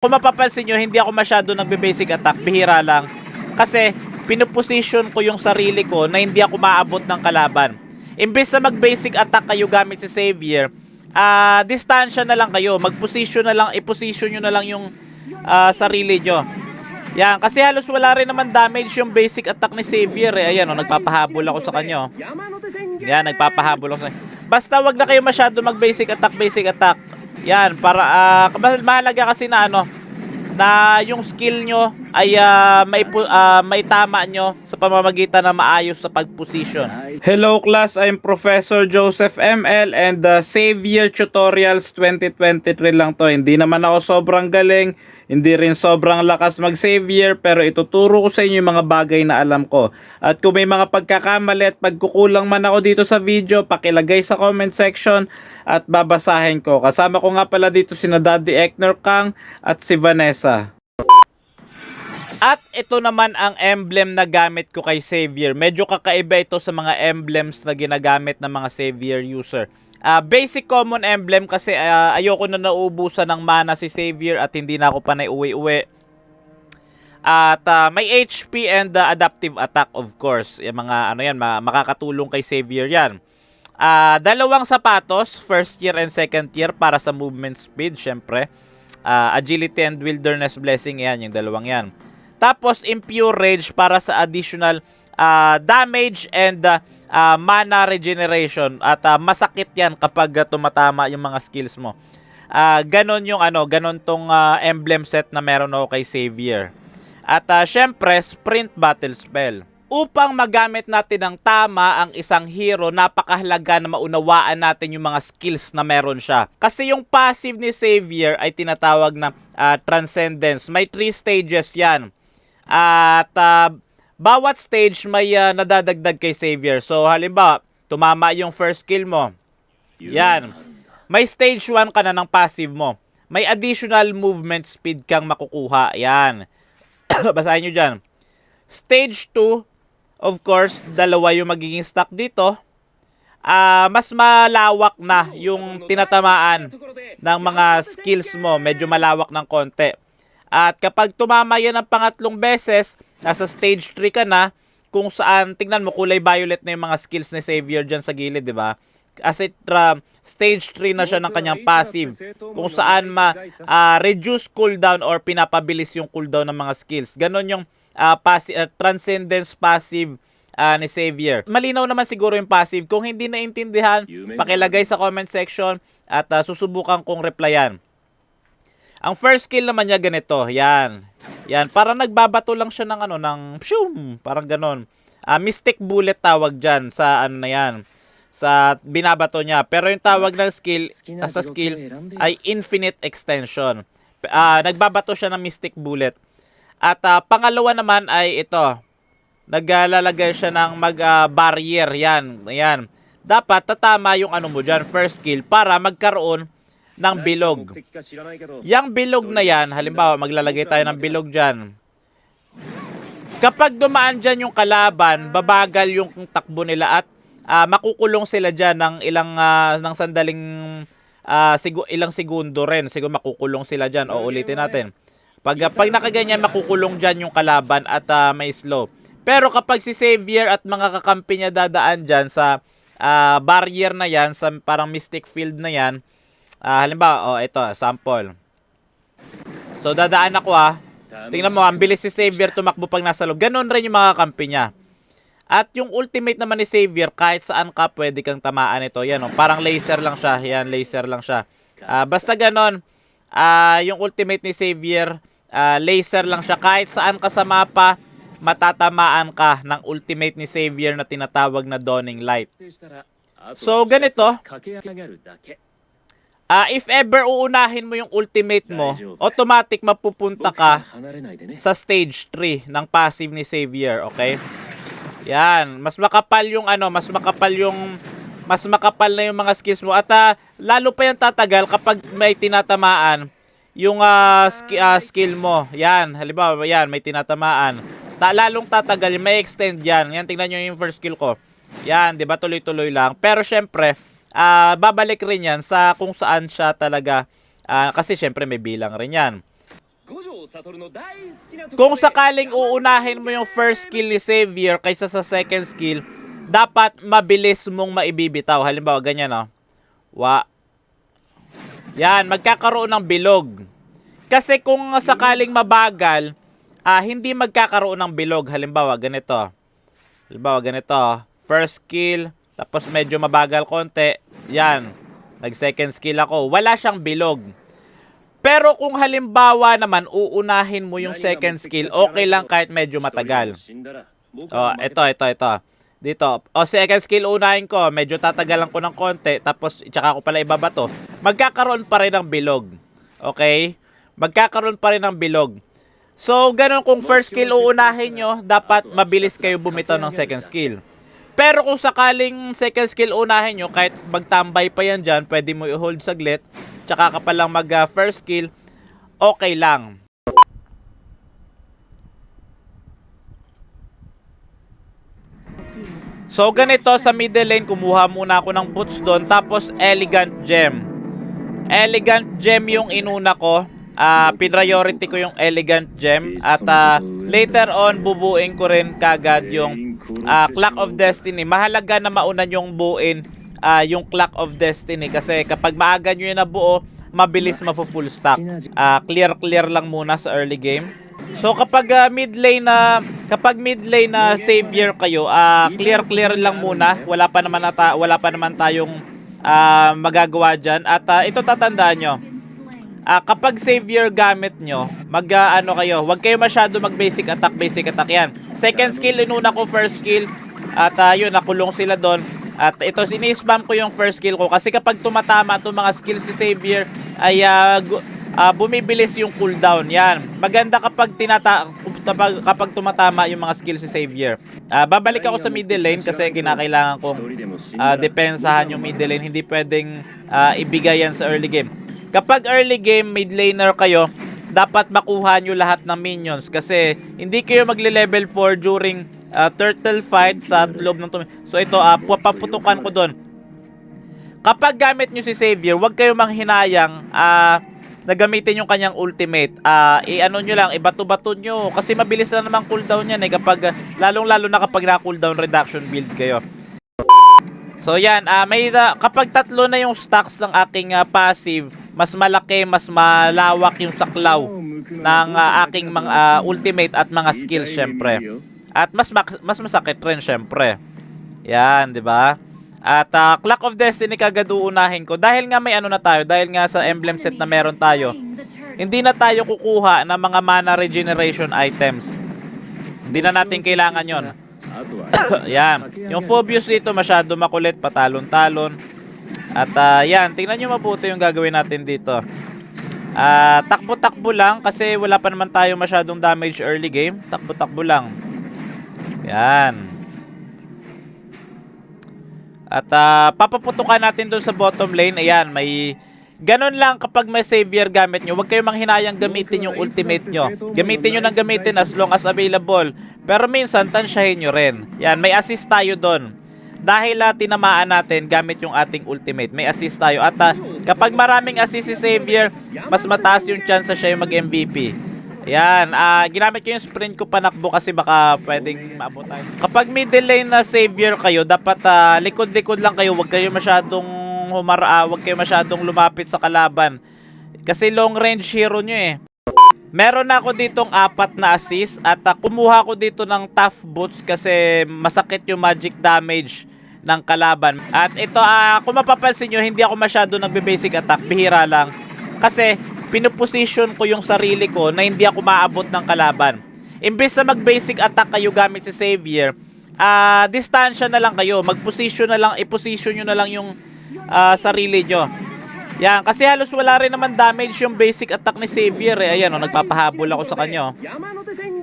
Kung mapapansin nyo, hindi ako masyado nagbe-basic attack, bihira lang. Kasi pinuposition ko yung sarili ko na hindi ako maabot ng kalaban. Imbes na mag-basic attack kayo gamit si Xavier, distansya na lang kayo, mag-position na lang, i-position nyo na lang yung sarili nyo. Yan, kasi halos wala rin naman damage yung basic attack ni Xavier eh. Ayan, nagpapahabol ako sa kanya. Yan, nagpapahabol ako sa kanya. Basta wag na kayo masyado mag-basic attack, basic attack. Yan, para mahalaga kasi na na yung skill nyo ay may tama nyo sa pamamagitan na maayos sa pag-position. Hello class, I'm Professor Joseph ML and Xavier Tutorials 2023 lang to. Hindi naman ako sobrang galing, hindi rin sobrang lakas mag-Xavier, pero ituturo ko sa inyo yung mga bagay na alam ko. At kung may mga pagkakamali at pagkukulang man ako dito sa video, pakilagay sa comment section at babasahin ko. Kasama ko nga pala dito si Daddy Ekner Kang at si Vanessa. At ito naman ang emblem na gamit ko kay Xavier. Medyo kakaiba ito sa mga emblems na ginagamit ng mga Xavier user. Basic common emblem kasi ayoko na nauubusan ng mana si Xavier at hindi na ako panay uwi-uwi. At may HP and adaptive attack of course. Yung mga makakatulong kay Xavier yan. Dalawang sapatos, first year and second year para sa movement speed syempre. Agility and wilderness blessing yan, yung dalawang yan. Tapos impure rage para sa additional damage and mana regeneration at masakit yan kapag tumatama yung mga skills mo. Ganon yung ganon tong emblem set na meron ako kay Xavier. At syempre sprint battle spell. Upang magamit natin ng tama ang isang hero, napakahalaga na maunawaan natin yung mga skills na meron siya. Kasi yung passive ni Xavier ay tinatawag na Transcendence. May 3 stages yan. At bawat stage may nadadagdag kay Xavier. So halimbawa, tumama yung first skill mo. Yan. May stage 1 ka na ng passive mo. May additional movement speed kang makukuha. Yan. Basahin nyo dyan. Stage 2, of course, dalawa yung magiging stack dito. Mas malawak na yung tinatamaan ng mga skills mo. Medyo malawak ng konti. At kapag tumama yan ng pangatlong beses, nasa stage 3 ka na, kung saan, tingnan mo, kulay violet na yung mga skills ni Xavier dyan sa gilid, di ba? Kasi stage 3 na siya ng kanyang passive, kung saan reduce cooldown or pinapabilis yung cooldown ng mga skills. Ganon yung Transcendence passive ni Xavier. Malinaw naman siguro yung passive. Kung hindi naintindihan, pakilagay sa comment section at susubukan kong replyan. Ang first skill naman niya ganito, yan. Yan, parang nagbabato lang siya ng ng pshum, parang ganon. Mystic bullet tawag diyan sa na yan, sa binabato niya. Pero yung tawag ng skill, sa skill ay infinite extension. Nagbabato siya ng mystic bullet. At pangalawa naman ay ito. Naglalagay siya ng barrier, yan, yan. Dapat tatama yung mo diyan, first skill para magkaroon ng bilog. Yang bilog na yan, halimbawa maglalagay tayo ng bilog dyan. Kapag dumaan dyan yung kalaban, babagal yung takbo nila at makukulong sila dyan ng ng sandaling ilang segundo rin. Siguro makukulong sila dyan. O ulitin natin. Pag nakaganyan, makukulong dyan yung kalaban at may slow. Pero kapag si Xavier at mga kakampi niya dadaan dyan sa barrier na yan, sa parang mystic field na yan, halimbawa, ito, sample. So, dadaan ako Tingnan mo, ang bilis si Xavier tumakbo pag nasa loob. Ganon rin yung mga kampi niya. At yung ultimate naman ni Xavier, kahit saan ka, pwede kang tamaan ito. Yan, parang laser lang siya. Yan, laser lang siya. Basta ganon, yung ultimate ni Xavier, laser lang siya. Kahit saan ka sa mapa, matatamaan ka ng ultimate ni Xavier na tinatawag na Dawning Light. So, ganito. If ever uunahin mo yung ultimate mo, automatic mapupunta ka sa stage 3 ng passive ni Xavier, okay? Yan, mas makapal na yung mga skills mo at lalo pa yung tatagal kapag may tinatamaan yung skill mo. Yan, halimbawa, yan, may tinatamaan. Lalong tatagal, may extend yan. Yan, tingnan nyo yung first skill ko. Yan, 'di ba? Tuloy-tuloy lang. Pero syempre, babalik rin yan sa kung saan siya talaga kasi syempre may bilang rin yan. Kung sakaling uunahin mo yung first skill ni Xavier kaysa sa second skill, dapat mabilis mong maibibitaw. Halimbawa, ganyan, no? Yan, magkakaroon ng bilog. Kasi kung sakaling mabagal, hindi magkakaroon ng bilog. Halimbawa, ganito. First skill, tapos medyo mabagal konti. Yan, nag-second skill ako. Wala siyang bilog. Pero kung halimbawa naman, uunahin mo yung second skill, okay lang kahit medyo matagal. Ito. Dito. Second skill unahin ko, medyo tatagalan ko ng konti, tapos tsaka ko pala ibabato. Magkakaroon pa rin ng bilog. Okay? Magkakaroon pa rin ng bilog. So, ganun kung first skill uunahin nyo, dapat mabilis kayo bumitaw ng second skill. Pero kung sakaling second skill unahin nyo, kahit magtambay pa yan dyan, pwede mo i-hold saglit, tsaka ka palang mag-first skill, okay lang. So ganito sa middle lane, kumuha muna ako ng boots doon, tapos Elegant Gem. Elegant Gem yung inuna ko. Priority ko yung Elegant Gem. At later on, bubuin ko rin kagad yung Clock of Destiny. Mahalaga na mauna yung buuin yung Clock of Destiny. Kasi kapag maaga nyo yung nabuo, mabilis mafu-full stack. Clear lang muna sa early game. So kapag mid lane na Savior kayo, clear lang muna. Wala pa naman tayong magagawa diyan. At ito tatandaan nyo. Kapag Savior gamit nyo, kayo, huwag kayo masyado mag-basic attack yan. Second skill, inuna ko first skill. At yun, nakulong sila doon. At ito, ini-spam ko yung first skill ko. Kasi kapag tumatama itong mga skills si Savior, ay bumibilis yung cooldown. Yan. Maganda kapag tumatama yung mga skills si Savior. Babalik ako sa middle lane kasi kinakailangan kong depensahan yung middle lane. Hindi pwedeng ibigay yan sa early game. Kapag early game, mid laner kayo, dapat makuha nyo lahat ng minions kasi hindi kayo magle-level 4 during turtle fight sa loob ng So ito, paputukan ko doon. Kapag gamit nyo si Savior, huwag kayo manghinayang na gamitin yung kanyang ultimate. Nyo lang, ibato-bato nyo kasi mabilis na namang cooldown yan kapag, lalong-lalo na kapag na-cooldown reduction build kayo. So yan, kapag tatlo na yung stacks ng aking passive, mas malaki, mas malawak yung saklaw ng aking mga ultimate at mga skills syempre. At mas masakit rin syempre. Yan, 'di ba? At Clock of Destiny kagad uunahin ko dahil nga may na tayo, dahil nga sa emblem set na meron tayo. Hindi na tayo kukuha ng mga mana regeneration items. Hindi na natin kailangan 'yon. Yan. Yung Phobius dito masyado makulit, patalon-talon. At yan, tingnan nyo mabuti yung gagawin natin dito. Takbo-takbo lang kasi wala pa naman tayo masyadong damage early game. Takbo-takbo lang. Yan. At papaputukan natin doon sa bottom lane. Ayan, may ganun lang kapag may Savior gamit nyo. Huwag kayong manghinayang gamitin yung ultimate nyo. Gamitin nyo ng gamitin as long as available. Pero minsan, tansyahin nyo rin. Yan, may assist tayo doon. Dahil tinamaan natin gamit yung ating ultimate. May assist tayo. At kapag maraming assist si Savior, mas mataas yung chance na siya yung mag-MVP. Yan, ginamit ko yung sprint ko panakbo kasi baka pwedeng maabot tayo. Kapag middle lane na Savior kayo, dapat likod-likod lang kayo. Huwag kayo masyadong huwag kayo masyadong lumapit sa kalaban. Kasi long range hero nyo Meron na ako ditong 4 na assist at kumuha ko dito ng tough boots kasi masakit yung magic damage ng kalaban. At ito, kung mapapansin nyo, hindi ako masyado nagbe-basic attack, bihira lang. Kasi pinuposition ko yung sarili ko na hindi ako maabot ng kalaban. Imbes na mag-basic attack kayo gamit si Savior, distansya na lang kayo, mag-position na lang, i-position nyo na lang yung sarili nyo. Yan, kasi halos wala rin naman damage yung basic attack ni Savior Ayan, nagpapahabol ako sa kanya.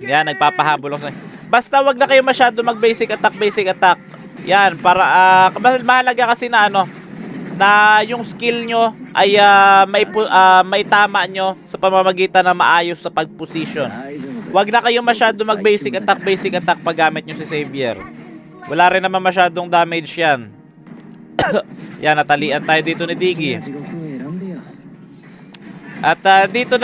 Yan, nagpapahabol ako sa kanya. Basta wag na kayo masyado mag-basic attack. Yan, para mahalaga kasi na na yung skill nyo ay maitama nyo sa pamamagitan na maayos sa pag-position. Wag na kayo masyado mag-basic attack pag gamit nyo si Savior. Wala rin naman masyadong damage yan. Yan, natalian tayo dito ni Diggy. At dito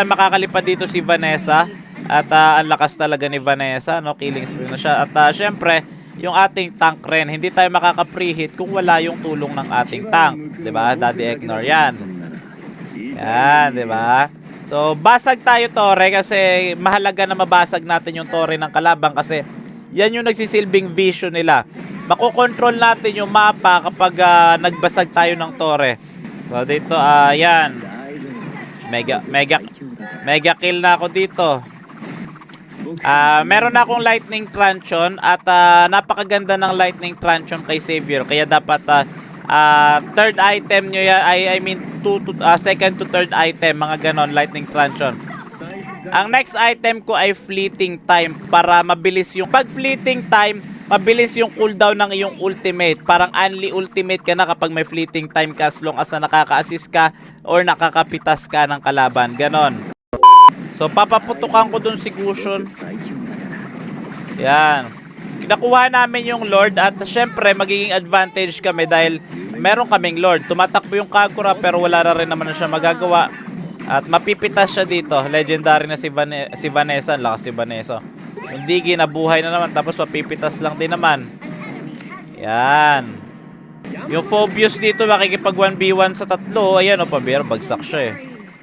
makakalipad dito si Vanessa. At ang lakas talaga ni Vanessa, no? Killing spree na siya. At syempre, yung ating tank rin, hindi tayo makaka-preheat kung wala yung tulong ng ating tank. 'Di ba? Daddy Ignore 'yan. Yan, 'di ba? So, basag tayo tore kasi mahalaga na mabasag natin yung tore ng kalaban kasi yan yung nagsisilbing vision nila. Makokontrol natin yung mapa kapag nagbasag tayo ng tore. So, dito, yan. Mega kill na ako dito. Meron akong lightning truncheon at napakaganda ng lightning truncheon kay Xavier. Kaya dapat third item nyo yan, I mean second to third item, mga ganon, lightning truncheon. Ang next item ko ay fleeting time para mabilis yung pag fleeting time, mabilis yung cooldown ng iyong ultimate. Parang only ultimate ka na kapag may fleeting time ka as long as na nakaka-assist ka or nakakapitas ka ng kalaban, ganon. So papaputukan ko dun si Gusion. Yan. Nakuha namin yung Lord at syempre magiging advantage kami dahil meron kaming Lord. Tumatakbo yung Kagura pero wala na rin naman na siya magagawa. At mapipitas siya dito. Legendary na si Vanessa. Lakas si Vanessa. Yung Digi nabuhay na naman tapos mapipitas lang din naman. Yan. Yung Phobius dito makikipag 1v1 sa tatlo. Ayan o, pabira. Bagsak siya eh.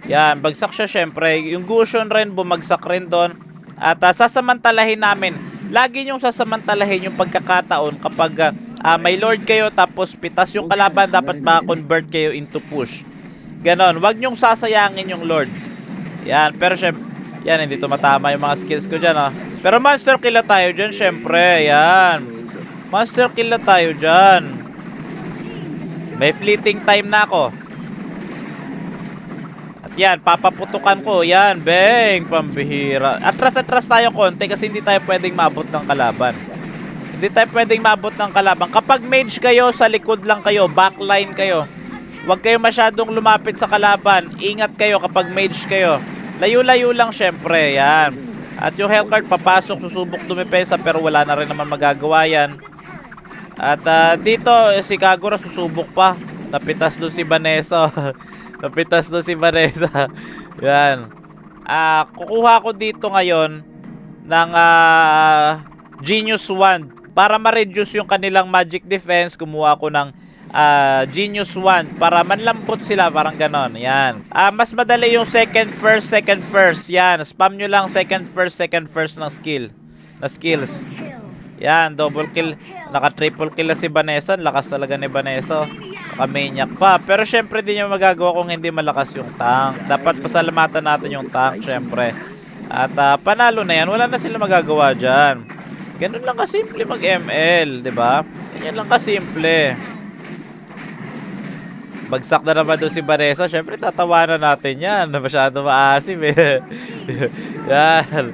Yan, bagsak siya syempre. Yung Gusion rin, bumagsak rin doon. At sasamantalahin namin. Lagi yung sasamantalahin yung pagkakataon kapag may Lord kayo tapos pitas yung kalaban, dapat ma-convert kayo into push. Ganon, wag nyong sasayangin yung Lord. Yan, pero syempre, yan, hindi tumatama yung mga skills ko dyan, ha. Pero monster kill na tayo dyan, syempre, yan. Monster kill na tayo dyan. May fleeting time na ako. At yan, papaputukan ko, yan, bang, pambihira. Atras-atras tayo konti kasi hindi tayo pwedeng maabot ng kalaban. Hindi tayo pwedeng maabot ng kalaban. Kapag mage kayo, sa likod lang kayo, backline kayo. Huwag kayo masyadong lumapit sa kalaban. Ingat kayo kapag mage kayo. Layo-layo lang syempre, yan. At yung Hellcard papasok, susubok dumipesa pero wala na rin naman magagawa yan. At dito, si Kagura susubok pa. Napitas doon si Vanessa. Napitas doon si Vanessa. Yan. Kukuha ko dito ngayon ng Genius Wand. Para ma-reduce yung kanilang magic defense, kumuha ko ng Genius Wand para manlambot sila, parang ganon. Yan. Mas madali yung second first. Yan. Spam nyo lang second first ng skills. Yan, double kill. Naka-triple kill na si Vanessa. Lakas talaga ni Vanessa. Naka-maniac pa. Pero syempre di nyo magagawa kung hindi malakas yung tank. Dapat pasalamatan natin yung tank, syempre. At panalo na yan. Wala na sila magagawa dyan. Ganun lang kasimple mag-ML, diba? Ganyan lang kasimple. Bagsak na naman doon si Vanessa. Syempre tatawanan natin yan. Masyado maasim eh. Yan.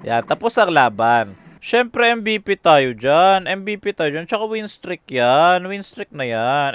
Yan, tapos ang laban. Syempre MVP tayo dyan. MVP tayo dyan. Tsaka win streak yan. Win streak na yan.